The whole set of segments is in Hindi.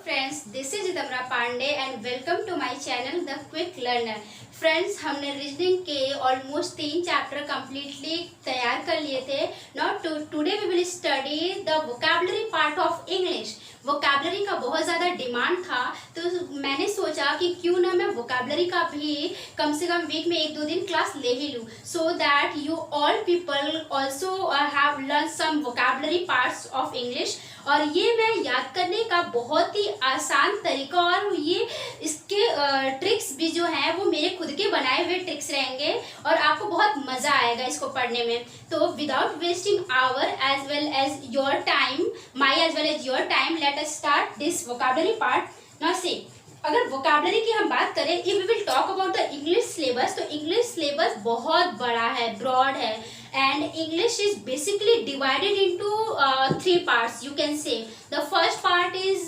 Friends, this is Jitmara Pandey and welcome to my channel the quick learner. Friends, हमने रीजनिंग के ऑलमोस्ट 3 चैप्टर कंप्लीटली तैयार कर लिए थे। Now today we will study the vocabulary part of English. Vocabulary का बहुत ज़्यादा डिमांड था, तो मैंने सोचा कि क्यों ना मैं वोकैबुलरी का भी कम से कम वीक में 1-2 दिन क्लास ले ही लूँ, so that you all people also have learn some vocabulary parts of English. और ये मैं याद करने का बहुत ही आसान तरीका, और ये इसके ट्रिक्स भी जो हैं वो मेरे खुद के बनाए हुए ट्रिक्स रहेंगे और आपको बहुत मज़ा आएगा इसको पढ़ने में। तो without wasting our as well as your time, my as well as your time, let us start this vocabulary part. Now see, अगर वोकैबुलरी की हम बात करें, if we will talk about the English syllabus, तो इंग्लिश सिलेबस बहुत बड़ा है, ब्रॉड है, and English is basically divided into 3 parts, you can say. The first part is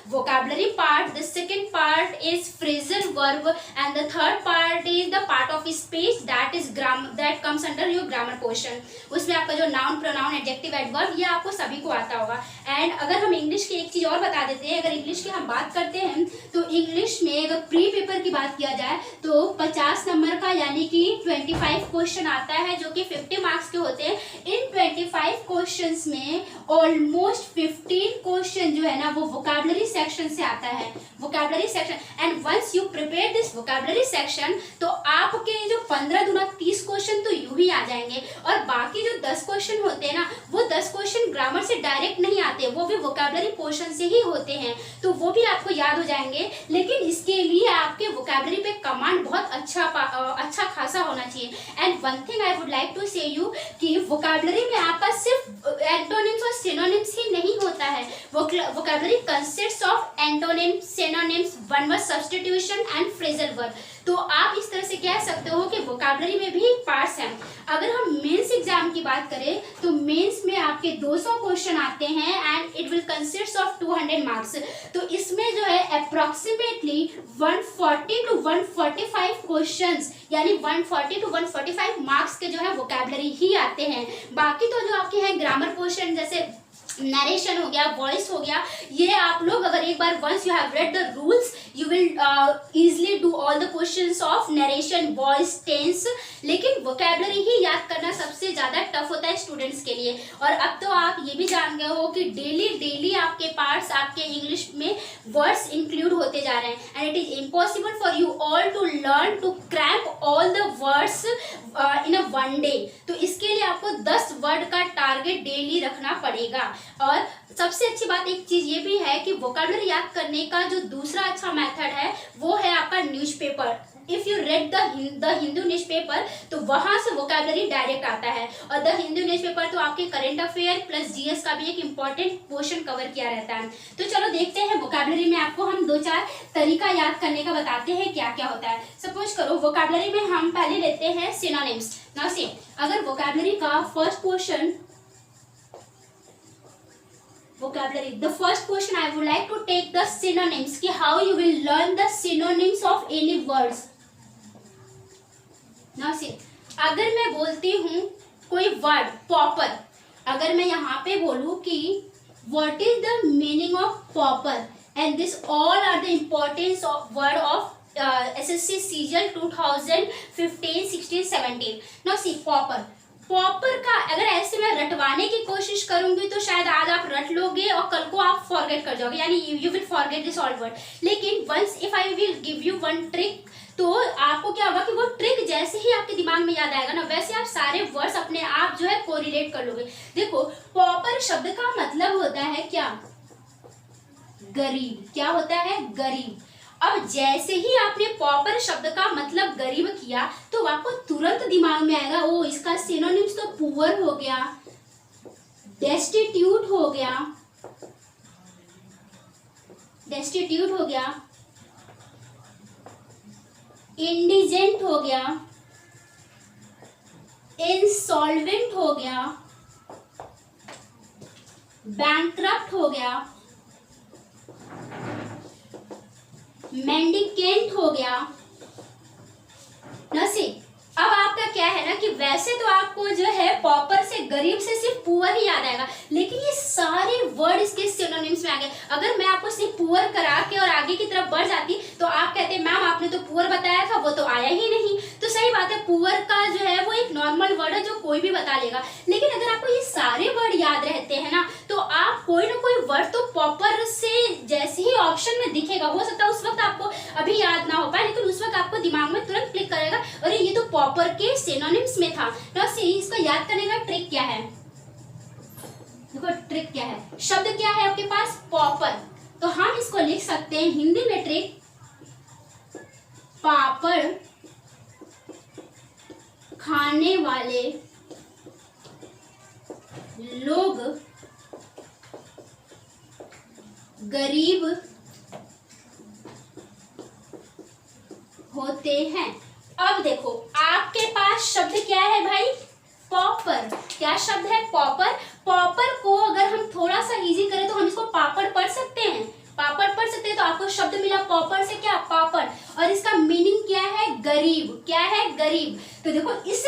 vocabulary part, the second part is phrasal verb, and the third part is the part of speech that is grammar, that comes under your grammar portion. उसमें आपका जो noun, pronoun, adjective, adverb, ये आपको सभी को आता होगा। एंड अगर हम इंग्लिश की एक चीज़ और बता देते हैं, अगर इंग्लिश की हम बात करते हैं तो इंग्लिश में अगर प्री पेपर की बात किया जाए तो 50 नंबर का यानी कि 25 क्वेश्चन आता है, जो कि 50 मार्क्स के होते हैं। इन 25 क्वेश्चंस में ऑलमोस्ट 15 क्वेश्चन जो है ना वो वोकैबुलरी सेक्शन से आता है, vocabulary section. And once you prepare this vocabulary section, तो आपके जो 15 दूना 30 क्वेश्चन तो यूं ही आ जाएंगे, और बाकी जो 10 क्वेश्चन होते हैं ना, वो 10 क्वेश्चन ग्रामर से डायरेक्ट नहीं आते, वो भी वोकैबुलरी पोर्शन से ही होते हैं, तो वो भी आपको याद हो जाएंगे। लेकिन इसके लिए आपके वोकैबुलरी पे कमांड बहुत अच्छा खासा होना चाहिए। And one thing I would like to say you कि वोकैबुलरी में आपका सिर्फ एंटोनिम्स और सिनोनिम्स ही नहीं होता है। Vocabulary consists of antonyms, synonyms, one word substitution and phrasal verb. तो आप इस तरह से कह सकते हो कि वोकैबुलरी में भी पार्ट्स हैं। अगर हम मेंस एग्जाम की बात करें तो मेंस में आपके 200 क्वेश्चन आते हैं and it will consist of 200 marks. तो इसमें जो है अप्रोक्सीमेटली 140 टू 145 क्वेश्चंस, यानी 140 टू 145 मार्क्स के जो है वोकैबुलरी ही आते हैं। बाकी तो जो आपके हैं ग्रामर पोर्शन, जैसे नरेशन हो गया, वॉइस हो गया, ये आप लोग अगर एक बार once you have read the rules, you will easily do all the questions of narration, voice, tense. लेकिन वोकैबुलरी ही याद करना सबसे ज़्यादा टफ होता है स्टूडेंट्स के लिए। और अब तो आप ये भी जान गए हो कि डेली आपके पार्ट्स, आपके इंग्लिश में वर्ड्स इंक्लूड होते जा रहे हैं, and it is impossible for you all to learn to cramp all the words in a one day. तो इसके लिए आपको 10 वर्ड का टारगेट डेली रखना पड़ेगा। और सबसे अच्छी बात एक चीज ये भी है कि वोकैबुलरी याद करने का जो दूसरा अच्छा मेथड है वो है आपका newspaper. If you read the Hindu newspaper, तो वहां से वोकैबुलरी डायरेक्ट आता है। और द हिंदू न्यूज़पेपर तो आपके करंट अफेयर प्लस जीएस का भी एक इंपॉर्टेंट पोर्शन कवर किया रहता है। तो चलो देखते हैं वोकैबुलरी में आपको हम 2-4 तरीका याद करने का बताते हैं क्या क्या होता है। सपोज करो वोकैबुलरी में हम पहले लेते हैं सिनोनिम्स। नाउ सी, अगर वोकैबुलरी का first portion vocabulary, the first question I would like to take the synonyms, कि how you will learn the synonyms of any words. Now see, अगर मैं बोलती हूँ कोई वर्ड पॉपर, अगर मैं यहाँ पे बोलूँ कि what is the meaning of pauper, and this all are the importance of word of SSC CGL 2015, 16, 17. Now see, pauper, popper का अगर ऐसे मैं रटवाने की कोशिश करूंगी तो शायद आज आप रट लोगे और कल को आप फॉरगेट कर जाओगे, यानी you will forget this all word. लेकिन once if I will give you one trick, तो आपको क्या होगा कि वो ट्रिक जैसे ही आपके दिमाग में याद आएगा ना, वैसे आप सारे वर्ड्स अपने आप जो है कोरिलेट कर लोगे। देखो, पॉपर शब्द का मतलब होता है क्या? गरीब। क्या होता है? गरीब। अब जैसे ही आपने पॉपर शब्द का मतलब गरीब किया तो आपको तुरंत दिमाग में आएगा, ओ इसका सिनोनिम्स तो पुअर हो गया, डेस्टिट्यूट हो गया, डेस्टिट्यूट हो गया, इंडिजेंट हो गया, इंसॉल्वेंट हो गया, बैंकक्रप्ट हो गया, मेंडिकेंट हो गया। नसी, अब आपका क्या है ना कि वैसे तो आपको जो है पॉपर से गरीब से सिर्फ पुअर ही याद आएगा, लेकिन ये सारे वर्ड इसके सिनोनिम्स में आ गए। अगर मैं आपको सिर्फ पुअर करा के और आगे की तरफ बढ़ जाती तो आप कहते मैम आपने तो पुअर बताया था, वो तो आया ही नहीं। तो सही बात है, पुअर का जो है वो एक नॉर्मल वर्ड है जो कोई भी बता लेगा, लेकिन अगर आपको ये सारे वर्ड याद रहते हैं ना तो आप कोई ना कोई वर्ड तो पॉपर से जैसे ही ऑप्शन में दिखेगा, हो सकता है उस वक्त आपको अभी याद ना हो पाए, लेकिन उस वक्त आपको दिमाग में तुरंत क्लिक करेगा अरे ये तो पॉपर के सिनोनिम्स में था ना। इसको याद करने का ट्रिक क्या है, देखो ट्रिक क्या है, शब्द क्या है आपके पास पॉपर, तो हम इसको लिख सकते हैं हिंदी में ट्रिक, पापड़ खाने वाले लोग गरीब होते हैं। अब देखो आपके पास शब्द क्या है भाई, पॉपर। क्या शब्द है, पॉपर। पॉपर को अगर हम थोड़ा सा इजी करें तो हम इसको पापड़ पढ़ सकते हैं, पापड़ पढ़ सकते हैं। तो आपको शब्द मिला पॉपर से क्या, पापड़, और इसका मीनिंग क्या है, गरीब। क्या है, गरीब। तो देखो इस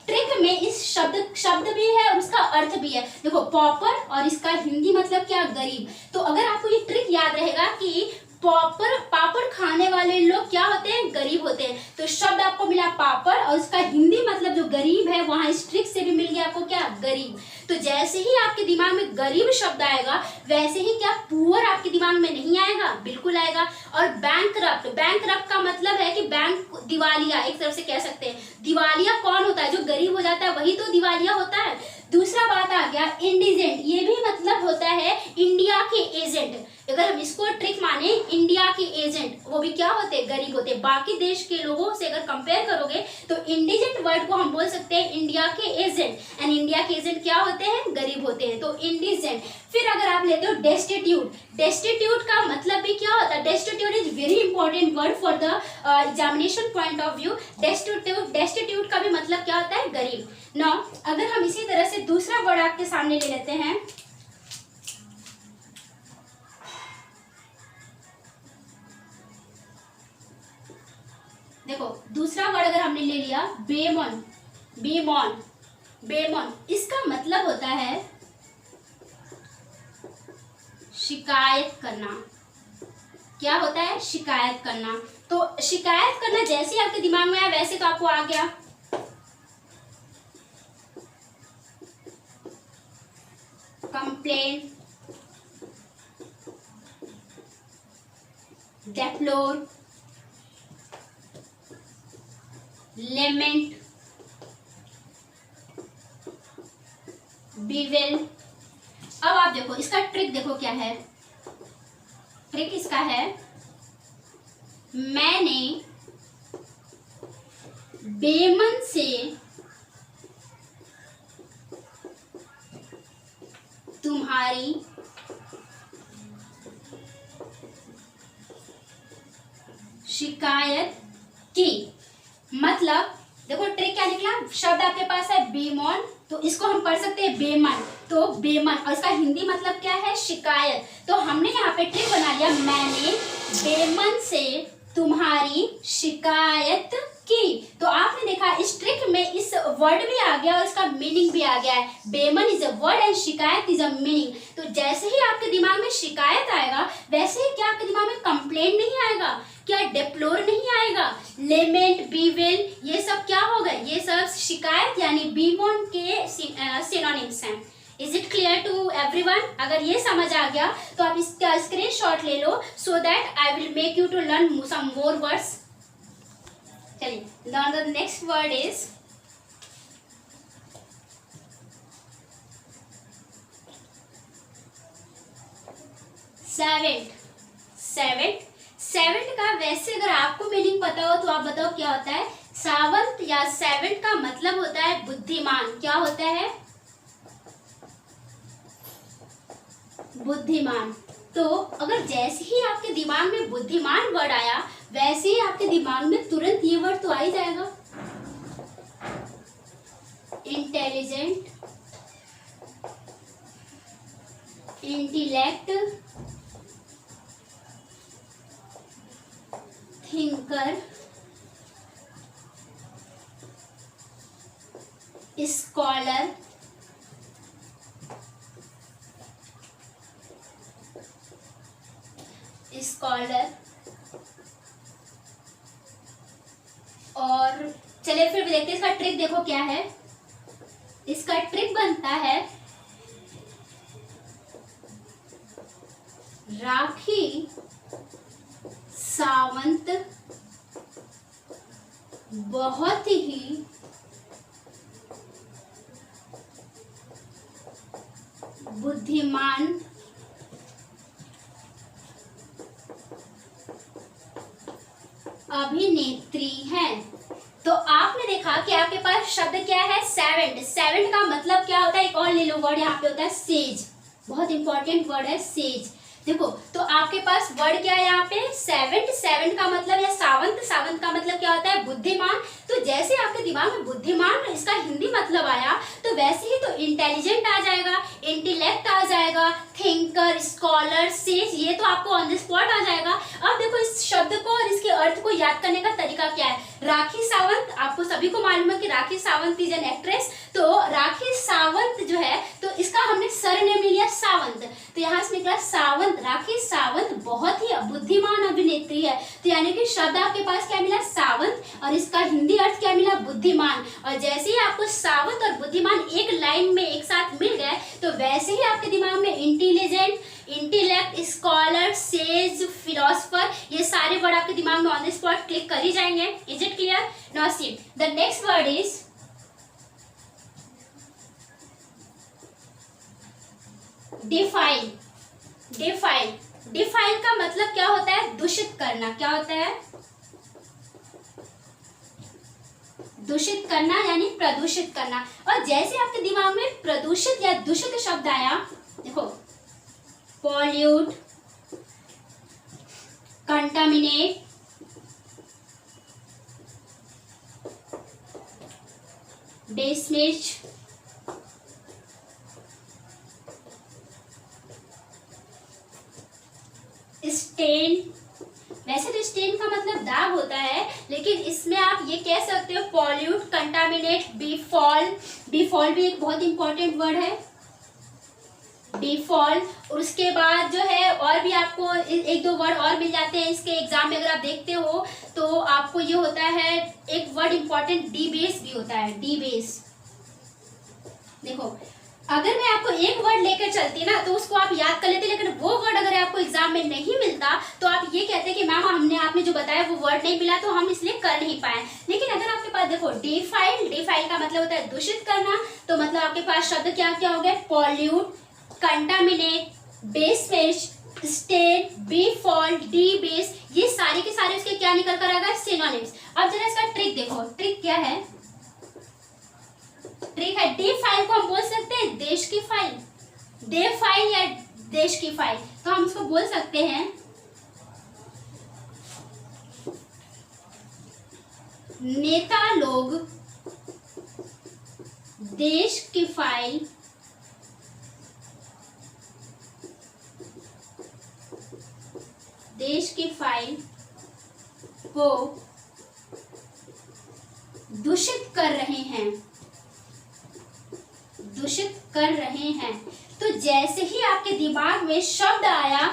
ट्रिक में इस शब्द भी है और उसका अर्थ भी है। देखो पॉपर और इसका हिंदी मतलब क्या, गरीब। तो अगर आपको ये ट्रिक याद रहेगा कि पापड़ खाने वाले लोग क्या होते हैं, गरीब होते हैं, तो शब्द आपको मिला पापड़ और उसका हिंदी मतलब जो गरीब है वहां इस ट्रिक से भी मिल गया आपको क्या, गरीब। तो जैसे ही आपके दिमाग में गरीब शब्द आएगा वैसे ही क्या पुअर आपके दिमाग में नहीं आएगा, बिल्कुल आएगा। और बैंकरप्ट, बैंकरप्ट का मतलब है कि बैंक दिवालिया, एक तरफ से कह सकते हैं। दिवालिया कौन होता है, जो गरीब हो जाता है वही तो दिवालिया होता है। दूसरा बात आ गया इंडिजेंट, ये भी मतलब होता है इंडिया के एजेंट। अगर हम इसको ट्रिक माने, इंडिया के एजेंट वो भी क्या होते हैं, गरीब होते हैं। बाकी देश के लोगों से अगर कंपेयर करोगे तो इंडिजेंट वर्ड को हम बोल सकते हैं इंडिया के एजेंट, एंड इंडिया के एजेंट क्या होते हैं, गरीब होते हैं, तो इंडिजेंट। फिर अगर आप लेते हो डेस्टिट्यूट, डेस्टिट्यूट का मतलब भी क्या होता है, destitute is very important word for the examination point of view. Destitute का भी मतलब क्या होता है, गरीब। नौ अगर हम इसी तरह से दूसरा वर्ड आपके सामने ले लेते हैं, देखो दूसरा वर्ड अगर हमने ले लिया बेमन, बेमन, बेमन, इसका मतलब होता है शिकायत करना। क्या होता है, शिकायत करना। तो शिकायत करना जैसे ही आपके दिमाग में आया वैसे तो आपको आ गया। Complain, deplore, lament, bewail. अब आप देखो इसका ट्रिक देखो क्या है, ट्रिक इसका है मैंने बेमन से तुम्हारी शिकायत की। मतलब देखो ट्रिक क्या निकला, शब्द आपके पास है बेमन, तो इसको हम पढ़ सकते हैं बेमन, तो बेमन, और इसका हिंदी मतलब क्या है, शिकायत। तो हमने यहाँ पे ट्रिक बना लिया, मैंने बेमन से तुम्हारी शिकायत की। तो आपने देखा इस ट्रिक में इस वर्ड भी आ गया और इसका मीनिंग भी आ गया है। बेमन इज अ वर्ड एंड शिकायत इज अ मीनिंग। तो जैसे ही आपके दिमाग में शिकायत आएगा वैसे ही क्या आपके दिमाग में कंप्लेंट नहीं आएगा, क्या डेप्लोर नहीं आएगा, लेमेंट, बीवेल, ये सब क्या होगा, ये सब शिकायत यानी बीमोन के सिनोनिम्स हैं। Is it clear to everyone? अगर ये समझ आ गया तो आप इसका स्क्रीनशॉट ले लो, so that I will make you to learn some more words. चलिए, now the next word is savant. Savant, savant का वैसे अगर आपको मीनिंग पता हो तो आप बताओ क्या होता है। सावंत या सेवेंट का मतलब होता है बुद्धिमान। क्या होता है, बुद्धिमान। तो अगर जैसे ही आपके दिमाग में बुद्धिमान वर्ड आया वैसे ही आपके दिमाग में तुरंत ये वर्ड तो आ ही जाएगा, intelligent, intellect, thinker, scholar, scholar. और चलिए फिर देखते हैं इसका ट्रिक, देखो क्या है। इसका ट्रिक बनता है राखी सावंत बहुत ही बुद्धिमान अभिनेत्री हैं। तो आपने देखा कि आपके पास शब्द क्या है, सेवेंट। सेवेंट का मतलब क्या होता है, एक और ले लो वर्ड यहाँ पे होता है सेज, बहुत इंपॉर्टेंट वर्ड है सेज। देखो तो आपके पास वर्ड क्या है यहाँ पे, सेवेंट। सेवेंट का मतलब या सावंत, सावंत का मतलब क्या होता है, बुद्धिमान। तो जैसे आपके दिमाग में बुद्धिमान इसका हिंदी मतलब आया, तो वैसे ही तो इंटेलिजेंट आ जाएगा, इंटेलेक्ट आ जाएगा, थिंकर, स्कॉलर, सेज, ये तो आपको ऑन द स्पॉट आ जाएगा। अब देखो इस शब्द को और इसके अर्थ को याद करने का तरीका क्या है। राखी सावंत, आपको सभी को मालूम है कि Rakhi Sawant is an actress. तो राखी सावंत जो है, तो इसका हमने सरनेम ले लिया सावंत, तो यहाँ से निकला सावंत। राखी सावंत बहुत ही बुद्धिमान अभिनेत्री है। तो यानी कि शब्द आपके पास क्या मिला, सावंत, और इसका हिंदी अर्थ क्या मिला, बुद्धिमान। और जैसे ही आपको सावंत और बुद्धिमान एक लाइन में एक साथ मिल गए, तो वैसे ही आपके दिमाग में intelligent, intellect, scholar, says, philosopher, ये सारे वर्ड आपके दिमाग में ऑन द स्पॉट क्लिक कर ही जाएंगे। Is it clear? Now see the next word is define. Define, define का मतलब क्या होता है, दूषित करना। क्या होता है, दूषित करना यानी प्रदूषित करना। और जैसे आपके दिमाग में प्रदूषित या दूषित शब्द आया, देखो पॉल्यूट, कंटामिनेट, बेस्मेज, स्टेन। वैसे तो स्टेन का मतलब दाग होता है, लेकिन इसमें आप ये कह सकते हो पॉल्यूट, कंटामिनेट, बीफॉल। बीफॉल भी एक बहुत इंपॉर्टेंट वर्ड है, बीफॉल। और उसके बाद जो है और भी आपको एक दो वर्ड और मिल जाते हैं इसके एग्जाम में, अगर आप देखते हो तो आपको ये होता है एक वर्ड इंपॉर्टेंट, डीबेस भी होता है, डीबेस। देखो अगर मैं आपको एक वर्ड लेकर चलती ना तो उसको आप याद कर लेते, लेकिन वो वर्ड अगर आपको एग्जाम में नहीं मिलता तो आप ये कहते कि मैम हमने आपने जो बताया वो वर्ड नहीं मिला तो हम इसलिए कर नहीं पाए। लेकिन अगर आपके पास देखो डिफाइल, डिफाइल का मतलब होता है दूषित करना, तो मतलब आपके पास शब्द क्या क्या हो गए, पॉल्यूट, कंटामिनेट, बेसमेज, स्टेन, बीफॉल, डीबेस, ये सारे के सारे उसके क्या निकल कर आएगा, सिनोनिम्स। अब जरा इसका ट्रिक देखो, ट्रिक क्या है, ट्रिक है डी फाइल को हम बोल सकते हैं देश की फाइल, डे फाइल या देश की फाइल, तो हम इसको बोल सकते हैं नेता लोग देश की फाइल को दूषित कर रहे हैं, दूषित कर रहे हैं। तो जैसे ही आपके दिमाग में शब्द आया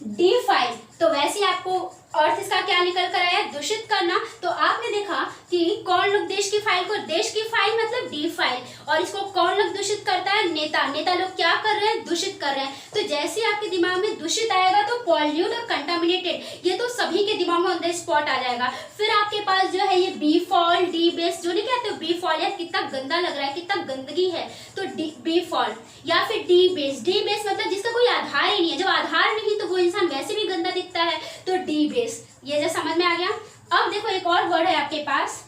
डी फाइल, तो वैसे ही आपको अर्थ इसका क्या निकल कर आया, दूषित करना। तो आपने देखा कि कौन लोग देश की फाइल को, देश की फाइल मतलब डी फाइल, और इसको कौन लोग दूषित करता है, नेता। नेता लोग क्या कर रहे हैं, दूषित कर रहे हैं। तो जैसे आपके दिमाग में दूषित आएगा तो पॉल्यूट और कंटामिनेटेड ये तो सभी के दिमाग में ऑन द स्पॉट आ जाएगा। फिर आपके पास जो है ये बी फॉल, डी बेस, जो नहीं कहते बी फॉल यार कितना गंदा लग रहा है, कितना गंदगी है, तो बी फॉल या फिर डी बेस। डी बेस मतलब जिसका कोई आधार ही नहीं है, जब आधार नहीं तो वो इंसान वैसे भी गंदा दिखता है, तो डी बेस। ये जो समझ में आ गया। अब देखो एक और वर्ड है आपके पास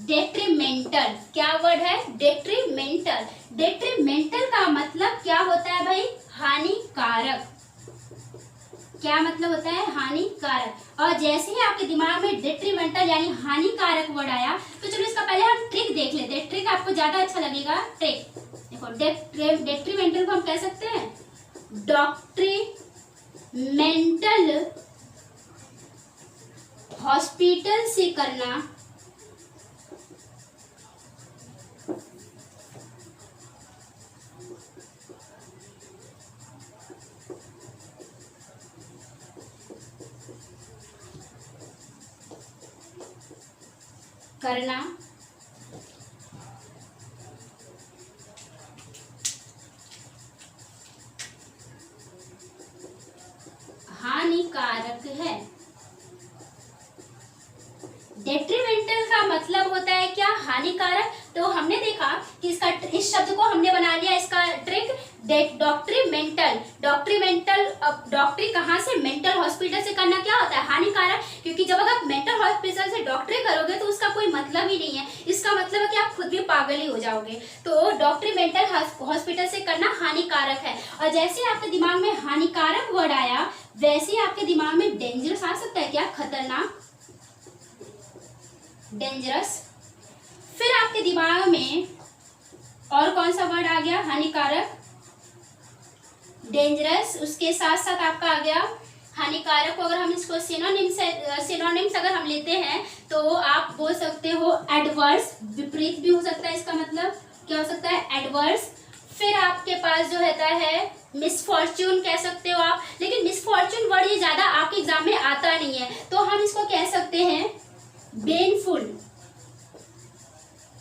डेट्रीमेंटल। क्या वर्ड है, डेट्रीमेंटल। डेट्रीमेंटल का मतलब क्या होता है भाई, हानिकारक। क्या मतलब होता है, हानिकारक। और जैसे ही आपके दिमाग में डेट्रीमेंटल यानी हानिकारक वर्ड आया, तो चलो इसका पहले हम ट्रिक देख लेते हैं, ट्रिक आपको ज्यादा अच्छा लगेगा। ट्रिक देखो, डेट्रीमेंटल को हम कह सकते हैं मेंटल हॉस्पिटल से करना हानिकारक है। डेट्रीमेंटल का मतलब होता है क्या? हानिकारक। तो हमने देखा कि इस शब्द को हमने बना लिया, इसका ट्रिक डॉक्ट्रीमेंटल। डॉक्टरी कहाँ से? मेंटल हॉस्पिटल से करना क्या होता है? हानिकारक। क्योंकि जब अगर आप मेंटल हॉस्पिटल से डॉक्टरी करोगे तो उसका कोई मतलब ही नहीं है, इसका मतलब है कि आप खुद भी पागल ही हो जाओगे। तो डॉक्ट्रीमेंटल हॉस्पिटल से करना हानिकारक है। और जैसे आपके दिमाग में हानिकारक वर्ड आया, वैसे ही आपके दिमाग में डेंजरस आ सकता है क्या? खतरनाक, डेंजरस। फिर आपके दिमाग में और कौन सा वर्ड आ गया? हानिकारक, डेंजरस। उसके साथ साथ आपका आ गया हानिकारक को अगर हम इसको सिनोनिम्स अगर हम लेते हैं तो आप बोल सकते हो एडवर्स, विपरीत भी हो सकता है। इसका मतलब क्या हो सकता है? एडवर्स। फिर आपके पास जो रहता है मिसफॉर्च्यून कह सकते हो आप, लेकिन मिसफॉर्च्यून वर्ड ये ज्यादा आपके एग्जाम में आता नहीं है, तो हम इसको कह सकते हैं बेनफुल।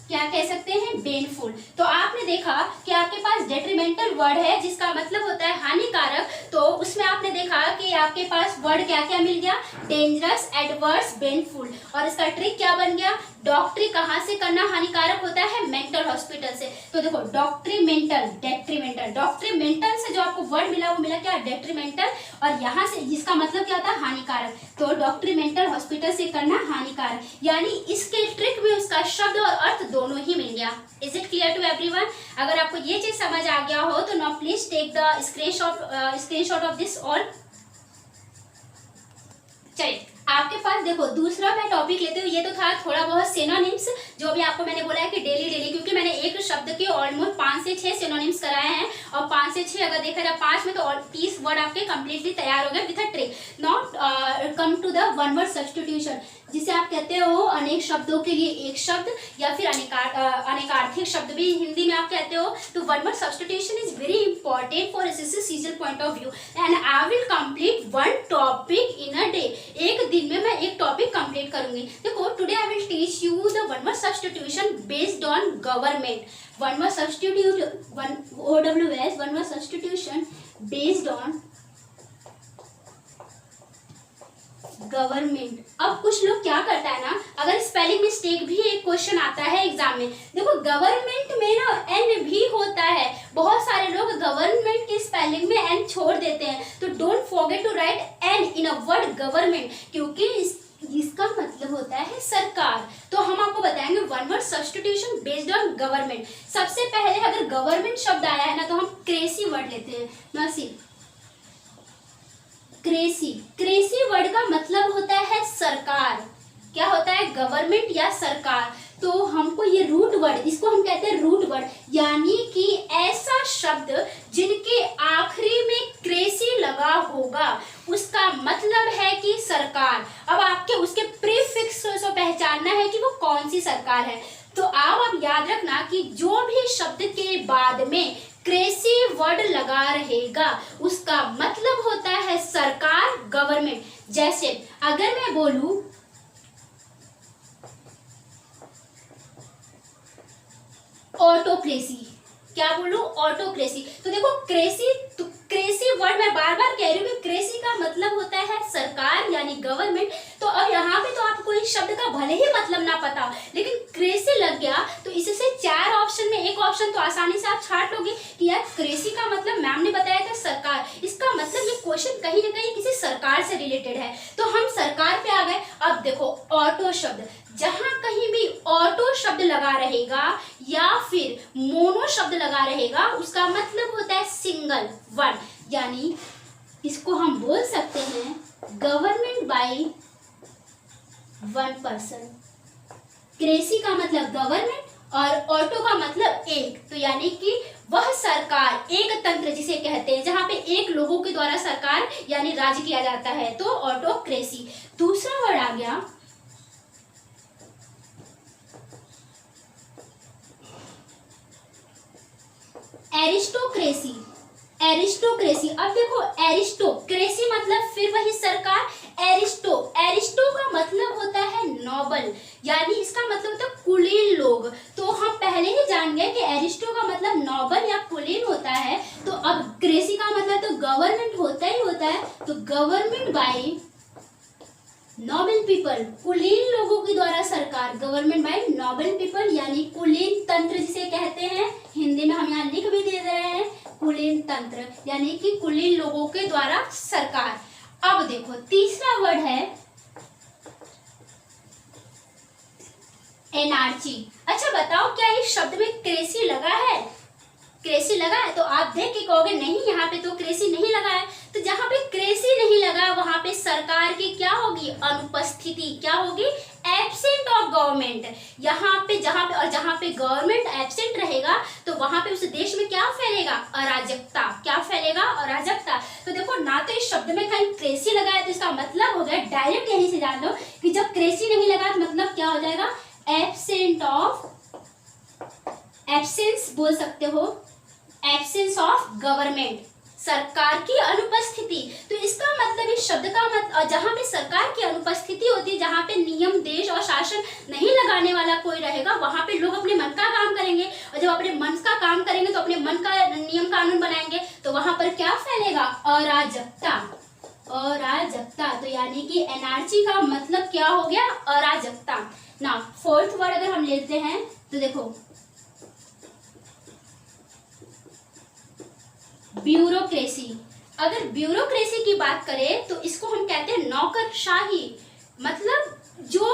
क्या कह सकते हैं? बेनफुल। तो आपने देखा कि आपके पास डेट्रीमेंटल वर्ड है जिसका मतलब होता है हानिकारक, तो उसमें आपने देखा कि आपके पास वर्ड क्या क्या मिल गया? Dangerous, adverse, baneful. और इसका ट्रिक क्या बन गया? डॉक्टरी कहाँ से करना हानिकारक होता है? मेंटल हॉस्पिटल से। तो देखो डॉक्ट्रीमेंटल, डेट्रीमेंटल। डॉक्ट्रीमेंटल से जो आपको वर्ड मिला वो मिला क्या? डेट्रीमेंटल। और यहाँ से जिसका मतलब क्या होता है? हानिकारक। तो डॉक्ट्रीमेंटल हॉस्पिटल से करना हानिकारक, यानी इसके ट्रिक में उसका शब्द और अर्थ दोनों ही मिल गया। Is it clear to everyone? अगर आपको ये चीज समझ आ गया हो तो now please take the screenshot of this all. चलिए आपके पास देखो दूसरा मैं टॉपिक लेती हूँ। ये तो था थोड़ा बहुत सिनोनिम्स, जो भी आपको मैंने बोला है कि डेली, क्योंकि मैंने एक शब्द के ऑलमोस्ट 5 से 6 सिनोनिम्स कराए हैं, और 5 से 6 अगर देखा जाए 5 में तो 30 वर्ड आपके कंप्लीटली तैयार हो गए with a trick. Now come to the one word substitution, जिसे आप कहते हो अनेक शब्दों के लिए एक शब्द, या फिर अनेकार्थिक शब्द भी हिंदी में आप कहते हो। तो one word substitution is very important for SSC season point of view, and I will complete one topic in a day. एक दिन में मैं एक टॉपिक कंप्लीट करूंगी। देखो today I will teach you the one word substitution based on government. One word substitution based on government. अब कुछ लोग क्या करता है ना, अगर स्पेलिंग मिस्टेक भी एक क्वेश्चन आता है एग्जाम में, देखो गवर्नमेंट में ना एन भी होता है, बहुत सारे लोग गवर्नमेंट की स्पेलिंग में एन छोड़ देते हैं। तो don't forget to write an in a word government, क्योंकि इसका मतलब होता है सरकार। तो हम आपको बताएंगे one word substitution based on government. सबसे पहले अगर गवर्नमेंट शब्द आया है ना तो हम क्रेसी वर्ड लेते हैं। नसी, क्रेसी वर्ड का मतलब होता है सरकार। क्या होता है? गवर्नमेंट या सरकार। तो हमको ये रूट वर्ड, इसको हम कहते हैं रूट वर्ड, यानी कि ऐसा शब्द जिनके आखिरी में क्रेसी लगा होगा, उसका मतलब है कि सरकार। अब आपके उसके प्रीफिक्स को पहचानना है कि वो कौन सी सरकार है। तो आप याद रखना कि जो भी शब्द के बाद में क्रेसी वर्ड लगा रहेगा उसका मतलब होता है सरकार, गवर्नमेंट। जैसे अगर मैं बोलूं ऑटोक्रेसी, क्या बोलूं? ऑटोक्रेसी। तो देखो क्रेसी वर्ड मैं बार बार कह रही हूँ कि क्रेसी का मतलब होता है सरकार यानी गवर्नमेंट। तो अब यहाँ पे तो आपको इस शब्द का भले ही मतलब ना पता हो, लेकिन क्रेसी लग गया तो इससे 4 ऑप्शन में एक ऑप्शन तो आसानी से आप छाट लोगे कि यार क्रेसी का मतलब मैम ने बताया था सरकार, इसका मतलब ये क्वेश्चन कहीं ना कहीं किसी सरकार से रिलेटेड है। तो हम सरकार पे आ गए। अब देखो ऑटो शब्द, जहां कहीं भी ऑटो शब्द लगा रहेगा या फिर मोनो शब्द लगा रहेगा उसका मतलब होता है सिंगल वन, यानी इसको हम बोल सकते हैं government by one person. Cracy का मतलब गवर्नमेंट और ऑटो का मतलब एक, तो यानी कि वह सरकार, एक तंत्र जिसे कहते हैं जहां पे एक लोगों के द्वारा सरकार यानी राज किया जाता है, तो ऑटोक्रेसी। दूसरा वर्ड आ गया एरिस्टोक्रेसी। एरिस्टोक्रेसी, अब देखो एरिस्टोक्रेसी मतलब फिर वही सरकार, एरिस्टो का मतलब होता है नोबल, यानी इसका मतलब होता है कुलीन लोग। तो हम पहले ही जान गए कि एरिस्टो का मतलब नोबल या कुलीन होता है, तो अब क्रेसी का मतलब तो गवर्नमेंट होता ही होता है, तो गवर्नमेंट बाय नोबल पीपल, कुलीन लोगों के द्वारा सरकार, गवर्नमेंट बाय नोबल पीपल यानी कुलीन तंत्र जिसे कहते हैं, हिंदी में हम यहाँ लिख भी दे रहे हैं कुलीन तंत्र, यानी कि कुलीन लोगों के द्वारा सरकार। अब देखो तीसरा वर्ड है एनार्ची। अच्छा बताओ क्या इस शब्द में क्रेसी लगा है? क्रेसी लगा है? तो आप देख के कहोगे नहीं यहाँ पे तो क्रेसी नहीं लगा है। तो जहां पे क्रेसी नहीं लगा वहां पे सरकार की क्या होगी? अनुपस्थिति। क्या होगी? Absent of government. यहाँ पे जहां पे गवर्नमेंट एब्सेंट रहेगा तो वहां पे उस देश में क्या फैलेगा? अराजकता। क्या फैलेगा? अराजकता। तो देखो ना तो इस शब्द में कहीं क्रेसी लगा है तो इसका मतलब हो गया, डायरेक्ट यहीं से जान लो कि जब क्रेसी नहीं लगा तो मतलब क्या हो जाएगा? एब्सेंट ऑफ, एब्सेंस बोल सकते हो, एब्सेंस ऑफ गवर्नमेंट, सरकार की अनुपस्थिति। तो इसका मतलब इस शब्द का मतलब जहां पे सरकार की अनुपस्थिति होती है, जहां पे नियम, देश और शासन नहीं लगाने वाला कोई रहेगा, वहां पे लोग अपने मन का काम करेंगे, और जब अपने मन का काम करेंगे तो अपने मन का नियम कानून बनाएंगे, तो वहां पर क्या फैलेगा? अराजकता। अराजकता। तो यानी कि एनार्ची का मतलब क्या हो गया? अराजकता। ना फोर्थ वर्ड अगर हम लेते हैं तो देखो ब्यूरोक्रेसी। अगर ब्यूरोक्रेसी की बात करें तो इसको हम कहते हैं नौकरशाही, मतलब जो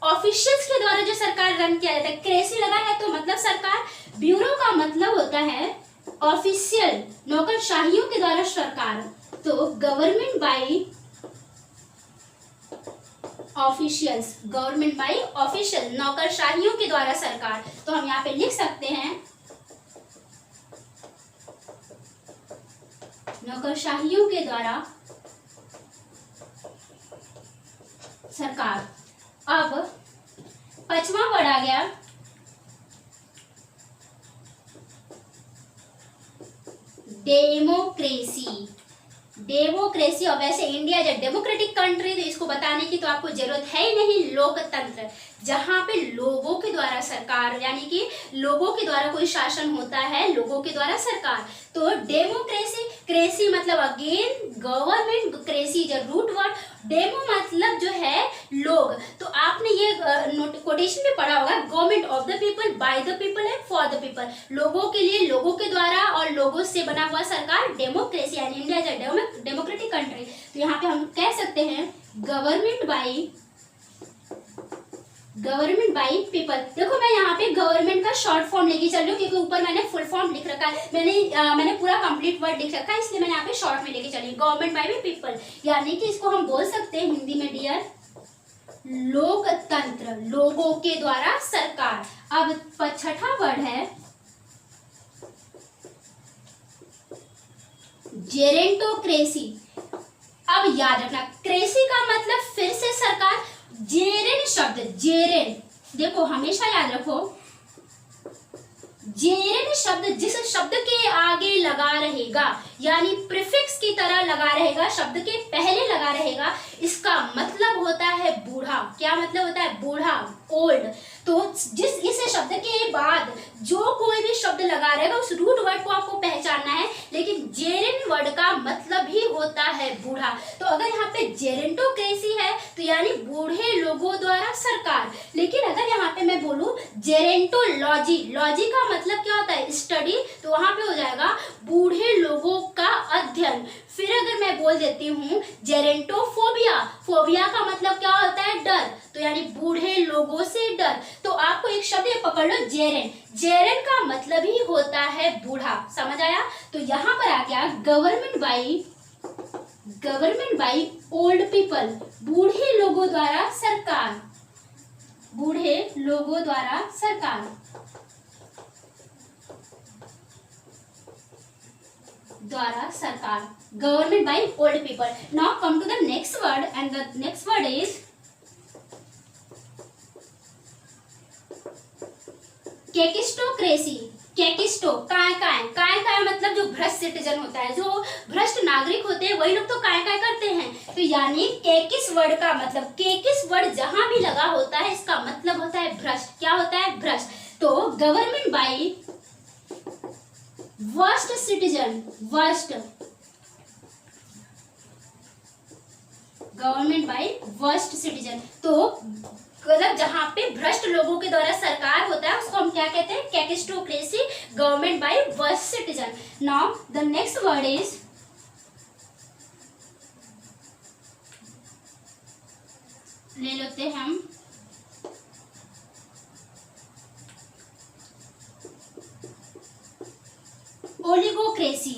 ऑफिशियल्स के द्वारा जो सरकार रन किया जाता है। क्रेसी लगा है तो मतलब सरकार, ब्यूरो का मतलब होता है ऑफिशियल, नौकरशाहियों के द्वारा सरकार, तो government by officials, government by official, नौकरशाहियों के द्वारा सरकार। तो हम यहाँ पे लिख सकते हैं नौकरशाहियों के द्वारा सरकार। अब पांचवा वर्ड आ गया डेमोक्रेसी। डेमोक्रेसी, और वैसे इंडिया जो डेमोक्रेटिक कंट्री तो इसको बताने की तो आपको जरूरत है ही नहीं। लोकतंत्र, जहां पे लोगों के द्वारा सरकार, यानी कि लोगों के द्वारा कोई शासन होता है, लोगों के द्वारा सरकार। तो डेमोक्रेसी, क्रेसी मतलब अगेन गवर्नमेंट, क्रेसी जो रूट वर्ड, डेमो मतलब जो है लोग। तो आपने ये कोटेशन में पढ़ा होगा, government of the people, by the people and for the people, लोगों के लिए, लोगों के द्वारा और लोगों से बना हुआ सरकार, डेमोक्रेसी, यानी इंडिया जो डेमोक्रेटिक कंट्री। तो यहाँ पे हम कह सकते हैं गवर्नमेंट बाय पीपल। देखो मैं यहाँ पे गवर्नमेंट का शॉर्ट फॉर्म लेके चल रही हूँ, क्योंकि ऊपर मैंने फुल फॉर्म लिख रखा है, मैंने पूरा कंप्लीट वर्ड लिख रखा है, इसलिए मैंने यहाँ पे शॉर्ट में लेके चली गवर्नमेंट बाय पीपल। यानी कि इसको हम बोल सकते हैं हिंदी में डियर लोकतंत्र, लोगों के द्वारा सरकार। अब छठा वर्ड है जेरेंटोक्रेसी। अब याद रखना, क्रेसी का मतलब फिर से सरकार, जेरेन शब्द, जेरेन देखो हमेशा याद रखो, जेरेन शब्द जिस शब्द के आगे लगा रहेगा, यानी प्रीफिक्स की तरह लगा रहेगा, शब्द के पहले लगा रहेगा, इसका मतलब होता है बूढ़ा। क्या मतलब होता है? बूढ़ा, ओल्ड। तो इस शब्द के बाद जो कोई भी शब्द लगा रहेगा उस रूट वर्ड को आपको पहचानना है, लेकिन जेरेन वर्ड का मतलब ही होता है बूढ़ा। तो अगर यहाँ पे जेरेंटोक्रेसी है तो यानी बूढ़े लोगों द्वारा सरकार, लेकिन अगर यहाँ पे मैं बोलूं जेरेंटोलॉजी, लॉजी का मतलब क्या होता है? स्टडी, तो वहां पे हो जाएगा बूढ़े लोगों का अध्ययन। फिर अगर मैं बोल देती हूँ जेरेंटोफोबिया, फोबिया का मतलब क्या होता है? डर, तो यानी बूढ़े लोगों से डर। तो आपको एक शब्द ये पकड़ लो, जेरेन, जेरेन का मतलब ही होता है बूढ़ा। समझ आया? तो यहाँ पर आ गया गवर्नमेंट बाय ओल्ड पीपल, बूढ़े लोगों द्वारा सरकार, बूढ़े लोगों द्वारा सरकार, government by old people. Now come to the next word and the next word is kakistocracy. केकिस्टो काय काय काय काय मतलब जो भ्रष्ट सिटीजन होता है, जो भ्रष्ट नागरिक होते हैं, वही लोग तो काय काय करते हैं। तो यानी केकिस वर्ड का मतलब, केकिस वर्ड जहां भी लगा होता है इसका मतलब होता है भ्रष्ट। क्या होता है? भ्रष्ट। तो government by worst citizen, worst, government by worst citizen. तो मतलब जहां पे भ्रष्ट लोगों के द्वारा सरकार होता है उसको हम क्या कहते हैं? Kakistocracy, government by worst citizen. Now the next word is ले लेते हैं हम ओलिगोक्रेसी।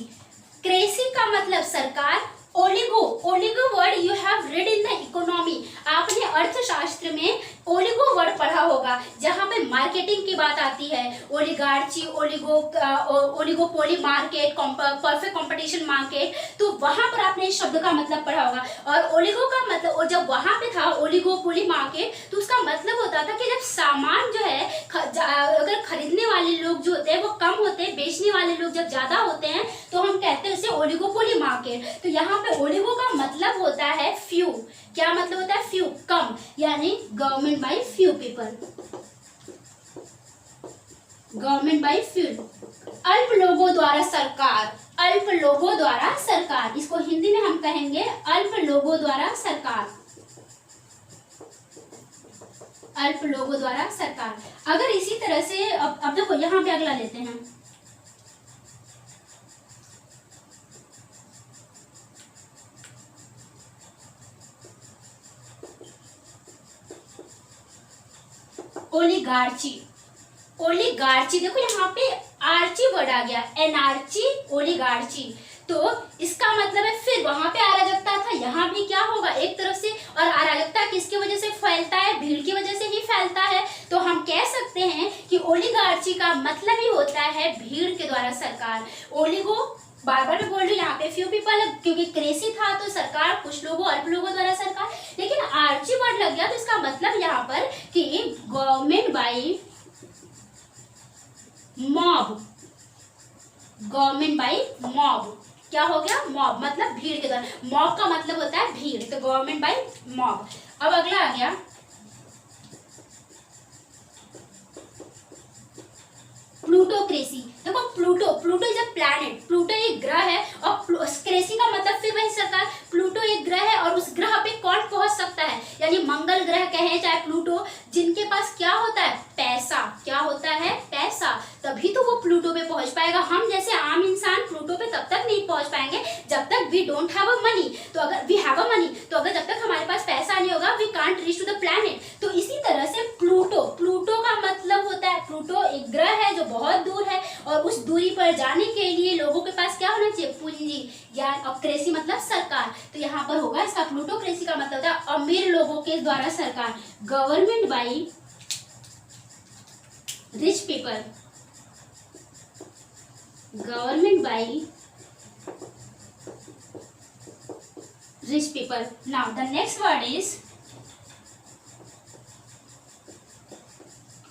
क्रेसी का मतलब सरकार, oligo, oligo word you have read in the economy. आपने अर्थशास्त्र में ओलिगो वर्ड पढ़ा होगा, जहां पे मार्केटिंग की बात आती है। Oligarchy, oligopoly market, perfect competition market, तो वहां पर आपने इस शब्द का मतलब पढ़ा होगा। और ओलिगो का मतलब, और जब वहां पे था ओलिगोपोली मार्केट, तो उसका मतलब होता था कि जब सामान जो है अगर खरीदने वाले लोग जो होते हैं वो कम होते हैं, बेचने वाले लोग जब ज्यादा होते हैं, तो हम कहते हैं उसे ओलिगोपोली मार्केट। तो यहाँ पे ओलिगो का मतलब होता है फ्यू। क्या मतलब होता है? फ्यू, कम, यानी government by few people, government bye few. अल्प लोगों द्वारा सरकार, अल्प लोगों द्वारा सरकार, इसको हिंदी में हम कहेंगे अल्प लोगों द्वारा सरकार, अल्प लोगों द्वारा सरकार। अगर इसी तरह से अब देखो यहाँ पे अगला लेते हैं, ओलिगार्ची। ओलिगार्ची, देखो यहाँ पे आर्ची वर्ड आ गया, एनार्ची, ओलिगार्ची। तो इसका मतलब है फिर वहां पे अराजकता था, यहाँ भी क्या होगा? एक तरफ से, और अराजकता किसकी वजह से फैलता है? भीड़ की वजह से ही फैलता है। तो हम कह सकते हैं कि ओलिगार्ची का मतलब ही होता है भीड़ के द्वारा सरकार। ओलिगो बार बार मैं बोल रही हूँ यहाँ पे फ्यू पीपल, क्योंकि क्रेसी था तो सरकार, कुछ लोगों, अल्प लोगों द्वारा सरकार। लेकिन आर्ची वर्ड लग गया तो इसका मतलब यहाँ पर कि government by mob, government by mob. क्या हो गया? मॉब मतलब भीड़ के द्वारा। मॉब का मतलब होता है भीड़, तो गवर्नमेंट बाय मॉब। अब अगला आ गया प्लूटोक्रेसी। देखो Pluto, Pluto is a planet, Pluto एक ग्रह है, और क्रेसी का मतलब फिर वही सरकार। प्लूटो एक ग्रह है और उस ग्रह पे कौन पहुंच सकता है? यानी मंगल ग्रह कहें चाहे प्लूटो, जिनके पास क्या होता है? पैसा। क्या होता है? पैसा। तभी तो वो प्लूटो पे पहुंच पाएगा। हम जैसे आम इंसान प्लूटो पे तब तक नहीं पहुंच पाएंगे जब तक we don't have a money. तो अगर वी हैव अ मनी, तो अगर जब तक हमारे पास पैसा नहीं होगा, we can't reach to the planet. तो इसी तरह से प्लूटो, प्लूटो का मतलब होता है, प्लूटो एक ग्रह है जो बहुत दूर है, और उस दूरी पर जाने के लिए लोगों के पास क्या होना चाहिए? पूंजी, या क्रेसी मतलब सरकार। तो यहाँ पर होगा इसका प्लूटोक्रेसी का मतलब होता है अमीर लोगों के द्वारा सरकार, government by rich people, government by rich people. Now the next word is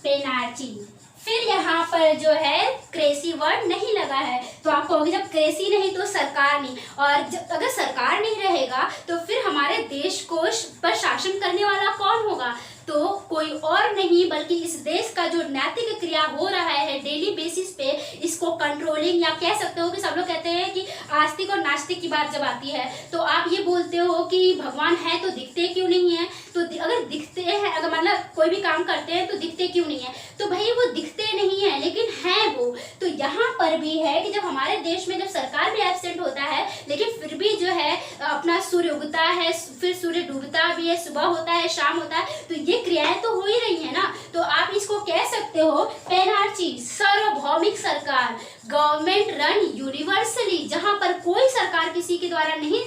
penarchy. फिर यहाँ पर जो है क्रेसी वर्ड नहीं लगा है, तो आप कहोगे जब क्रेसी नहीं तो सरकार नहीं, और जब अगर सरकार नहीं रहेगा तो फिर हमारे देश को पर शासन करने वाला कौन होगा? तो कोई और नहीं बल्कि इस देश का जो नैतिक क्रिया हो रहा है डेली बेसिस पे, इसको कंट्रोलिंग, या कह सकते हो कि सब लोग कहते हैं कि आस्तिक और नास्तिक की बात जब आती है तो आप ये बोलते हो कि भगवान है तो दिखते क्यों नहीं है? तो अगर दिखते हैं, अगर मतलब कोई भी काम करते हैं तो दिखते क्यों नहीं है? तो भाई वो दिखते नहीं है लेकिन है वो। तो यहाँ पर पर भी है कि जब हमारे देश में जब सरकार भी एब्सेंट होता है लेकिन फिर भी जो है अपना सूर्य उगता है, फिर सूर्य डूबता भी है, सुबह होता है, शाम होता है, तो ये क्रियाएं तो हो ही रही है ना। तो आप इसको कह सकते हो पेनार्ची, सार्वभौमिक सरकार, गवर्नमेंट रन यूनिवर्सली, जहां पर कोई सरकार किसी के द्वारा नहीं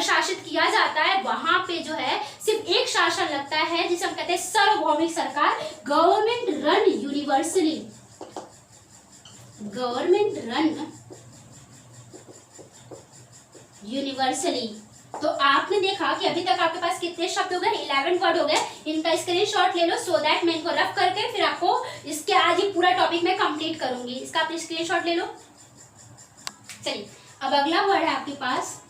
शासित किया जाता है, वहां पे जो है सिर्फ एक शासन लगता है जिसे हम कहते हैं सार्वभौमिक सरकार, government run universally, government run universally. तो आपने देखा कि अभी तक आपके पास कितने शब्द हो गए, 11 वर्ड हो गए। इनका स्क्रीनशॉट ले लो सो दैट मैं इनको रफ करके फिर आपको इसके आज ही पूरा टॉपिक में कंप्लीट करूंगी। इसका आप स्क्रीनशॉट ले लो। चलिए अब अगला वर्ड है आपके पास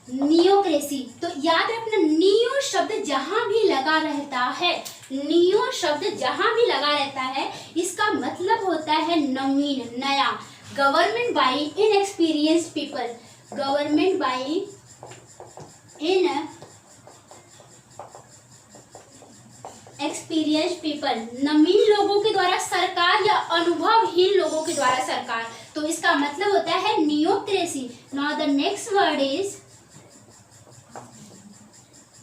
नियोक्रेसी। तो याद रखना, नियो शब्द जहां भी लगा रहता है, नियो शब्द जहां भी लगा रहता है, इसका मतलब होता है नवीन, नया। Government by inexperienced people, government by inexperienced people, नवीन लोगों के द्वारा सरकार या अनुभवहीन लोगों के द्वारा सरकार। तो इसका मतलब होता है neocracy. Now the next word is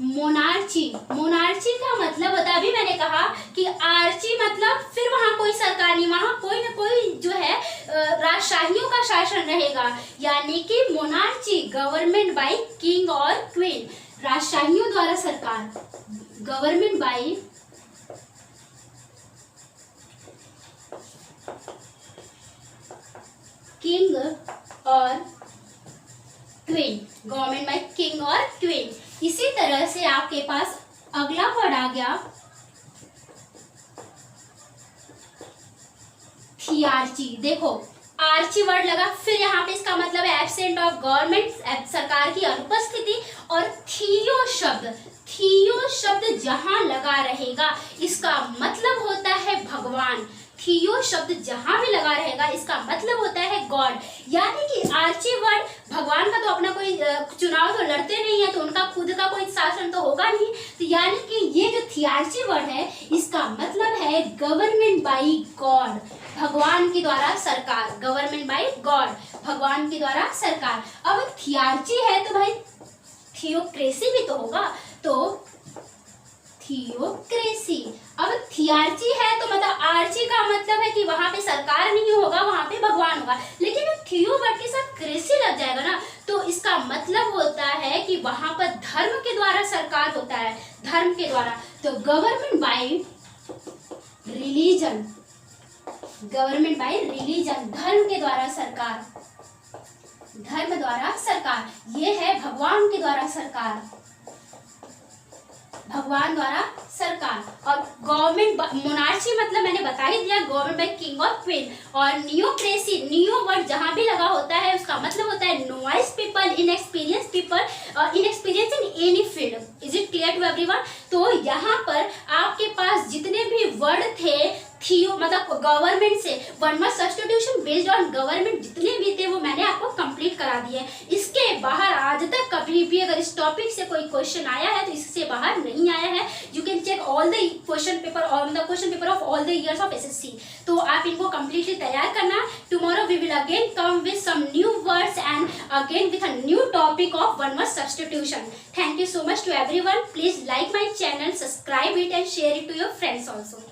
monarchy. Monarchy का मतलब होता है, अभी मैंने कहा कि आर्ची मतलब फिर वहां कोई सरकार नहीं, वहां कोई ना कोई जो है राजशाहियों का शासन रहेगा, यानी कि मोनार्ची गवर्नमेंट बाय किंग और क्वीन, राजशाहियों द्वारा सरकार, गवर्नमेंट बाय किंग और क्वीन, गवर्नमेंट बाय किंग और क्वीन। इसी तरह से आपके पास अगला वर्ड आ गया थियार्ची। देखो आर्ची वर्ड लगा, फिर यहाँ पे इसका मतलब है एब्सेंट ऑफ गवर्नमेंट, सरकार की अनुपस्थिति। और थियो शब्द, थियो शब्द जहां लगा रहेगा इसका मतलब होता है भगवान। थियो शब्द जहां भी लगा रहेगा इसका मतलब होता है गॉड, यानी कि आर्ची वर्ड भगवान का तो अपना कोई चुनाव तो लड़ते नहीं है, तो उनका खुद का कोई शासन तो होगा नहीं। तो यानी कि ये जो थियार्ची वर्ड है इसका मतलब है गवर्नमेंट बाई गॉड, भगवान के द्वारा सरकार, गवर्नमेंट बाई गॉड, भगवान के द्वारा सरकार। अब थियार्ची है तो भाई थियोक्रेसी भी तो होगा, तो थियोक्रेसी। अब थियार्ची है तो मतलब आर्ची का मतलब है कि वहां पे सरकार नहीं होगा, वहां पे भगवान होगा, लेकिन थियो वर्ड के साथ क्रेसी लग जाएगा ना, तो इसका मतलब होता है कि वहां पर धर्म के द्वारा सरकार होता है, धर्म के द्वारा। तो government bye religion, government by religion, धर्म के द्वारा सरकार, धर्म द्वारा सरकार, ये है भगवान के द्वारा सरकार, भगवान द्वारा सरकार। और गवर्नमेंट मोनार्ची मतलब मैंने बता ही दिया, गवर्नमेंट बाय किंग और क्वीन। और नियोक्रेसी, नियो वर्ड जहां भी लगा होता है उसका मतलब होता है novice people, inexperience people, inexperience in any field. Is it clear to everyone? तो यहाँ पर आपके पास जितने भी वर्ड थे थियो मतलब गवर्नमेंट से one word substitution based on government जितने भी थे वो मैंने आपको कंप्लीट करा दिए। इसके बाहर आज तक कभी भी अगर इस टॉपिक से कोई क्वेश्चन आया है तो इससे बाहर नहीं आया है। You can check all the question paper और the question paper of all the years of SSC. तो आप इनको कंप्लीटली तैयार करना। Tomorrow we will again come with some new words and again with a new topic of one word substitution. Thank you so much to everyone. Please like my channel, subscribe it and share it to your friends also.